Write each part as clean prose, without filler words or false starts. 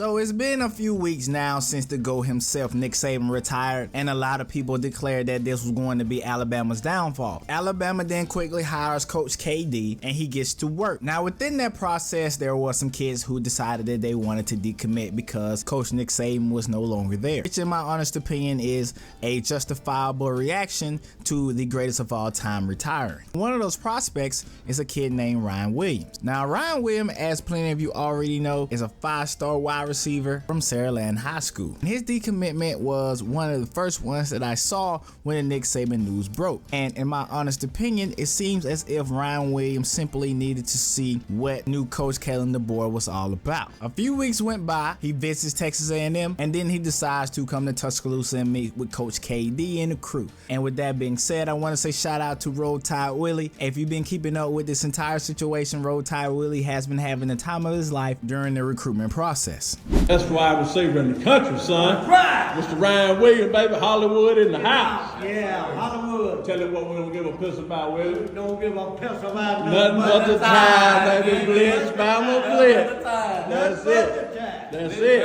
So it's been a few weeks now since the GOAT himself, Nick Saban, retired, and a lot of people declared that this was going to be Alabama's downfall. Alabama then quickly hires Coach KD, and he gets to work. Now within that process, there were some kids who decided that they wanted to decommit because Coach Nick Saban was no longer there, which in my honest opinion is a justifiable reaction to the greatest of all time retiring. One of those prospects is a kid named Ryan Williams. Now Ryan Williams, as plenty of you already know, is a 5-star wide receiver from Saraland High School. His decommitment was one of the first ones that I saw when the Nick Saban news broke. And in my honest opinion, it seems as if Ryan Williams simply needed to see what new coach Kalen DeBoer was all about. A few weeks went by, he visits Texas A&M, and then he decides to come to Tuscaloosa and meet with Coach KD and the crew. And with that being said, I want to say shout out to Roll Tide Willie. If you've been keeping up with this entire situation, Roll Tide Willie has been having the time of his life during the recruitment process. That's wide receiver in the country, son. Right. Mr. Ryan Williams, baby, Hollywood in the house. Yeah, Hollywood. Tell you what, we don't give a piss about, Willie. Don't give a piss about nothing but the time, baby. Blitz, Bama blitz. That's it. That's it.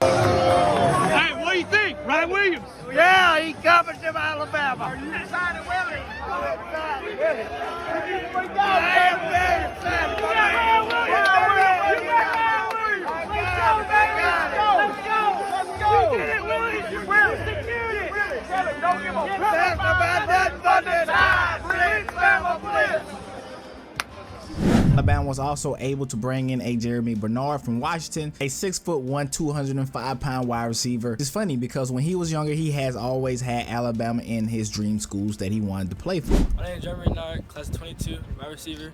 Hey, what do you think, Ryan Williams? Yeah, he coming to Alabama. Are you excited, Willie? Alabama was also able to bring in a Jeremy Bernard from Washington, a 6'1", 205-pound wide receiver. It's funny because when he was younger, he has always had Alabama in his dream schools that he wanted to play for. My name is Jeremy Bernard, class of 22, wide receiver.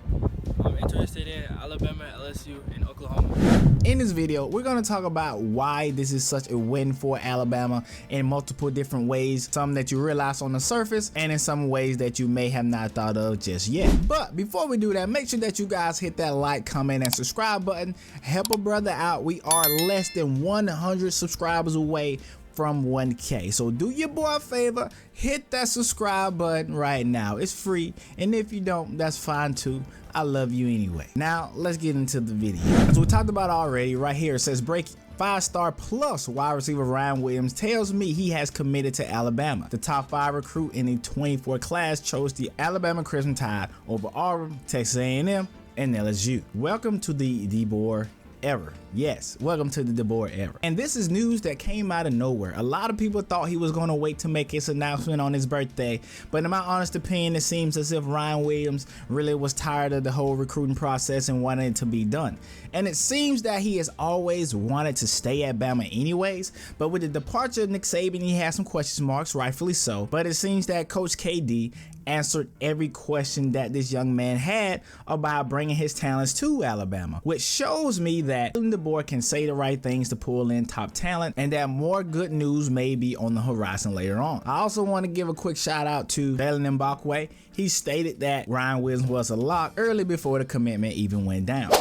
I'm interested in Alabama, LSU, and Oklahoma. In this video, we're going to talk about why this is such a win for Alabama in multiple different ways, some that you realize on the surface and in some ways that you may have not thought of just yet. But before we do that, make sure that you guys hit that like, comment, and subscribe button. Help a brother out. We are less than 100 subscribers away from 1K. So do your boy a favor, hit that subscribe button right now. It's free, and if you don't, that's fine too. I love you anyway. Now let's get into the video. As we talked about already, right here it says breaking. 5-star plus wide receiver Ryan Williams tells me he has committed to Alabama. The top 5 recruit in the 24 class chose the Alabama Crimson Tide over Auburn, Texas A&M, and LSU. Welcome to the DeBoer era. Yes, welcome to the DeBoer era. And this is news that came out of nowhere. A lot of people thought he was going to wait to make his announcement on his birthday, but in my honest opinion, it seems as if Ryan Williams really was tired of the whole recruiting process and wanted it to be done. And it seems that he has always wanted to stay at Bama anyways, but with the departure of Nick Saban, he has some question marks, rightfully so. But it seems that Coach KD answered every question that this young man had about bringing his talents to Alabama, which shows me that DeBoer can say the right things to pull in top talent and that more good news may be on the horizon later on. I also want to give a quick shout out to Kalen DeBoer. He stated that Ryan Williams was a lock early before the commitment even went down.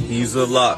He's a lock.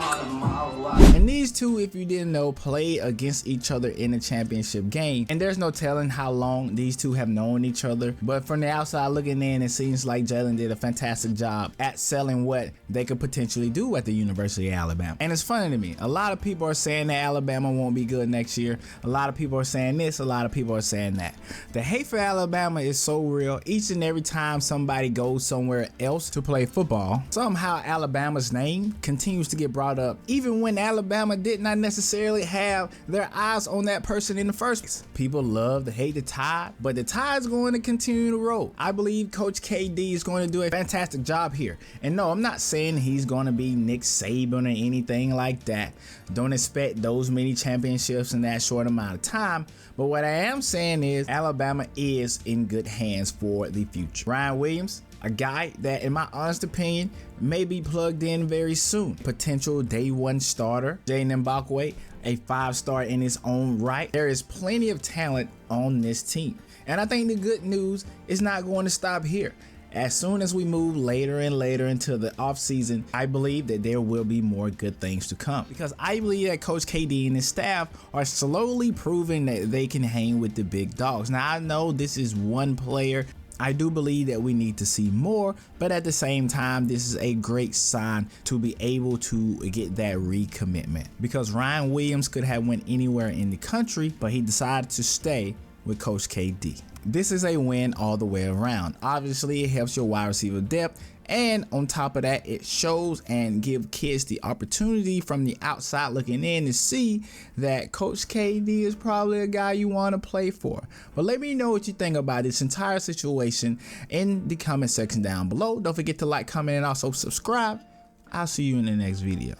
And these two, if you didn't know, play against each other in a championship game. And there's no telling how long these two have known each other. But from the outside looking in, it seems like Jalen did a fantastic job at selling what they could potentially do at the University of Alabama. And it's funny to me. A lot of people are saying that Alabama won't be good next year. A lot of people are saying this. A lot of people are saying that. The hate for Alabama is so real. Each and every time somebody goes somewhere else to play football, somehow Alabama's name continues to get brought up, even when Alabama did not necessarily have their eyes on that person in the first place. People love to hate the Tide, but the Tide's going to continue to roll. I believe Coach KD is going to do a fantastic job here. And no, I'm not saying he's going to be Nick Saban or anything like that. Don't expect those many championships in that short amount of time. But what I am saying is Alabama is in good hands for the future. Ryan Williams, a guy that in my honest opinion may be plugged in very soon. Potential day 1 starter. Jaden Mbakwe, a 5-star in his own right. There is plenty of talent on this team. And I think the good news is not going to stop here. As soon as we move later and later into the offseason, I believe that there will be more good things to come. Because I believe that Coach KD and his staff are slowly proving that they can hang with the big dogs. Now, I know this is one player I do believe that we need to see more, but at the same time, this is a great sign to be able to get that recommitment, because Ryan Williams could have went anywhere in the country, but he decided to stay with Coach KD. This is a win all the way around. Obviously, it helps your wide receiver depth, and on top of that, it shows and give kids the opportunity from the outside looking in to see that Coach KD is probably a guy you want to play for. But let me know what you think about this entire situation in the comment section down below. Don't forget to like, comment, and also subscribe. I'll see you in the next video.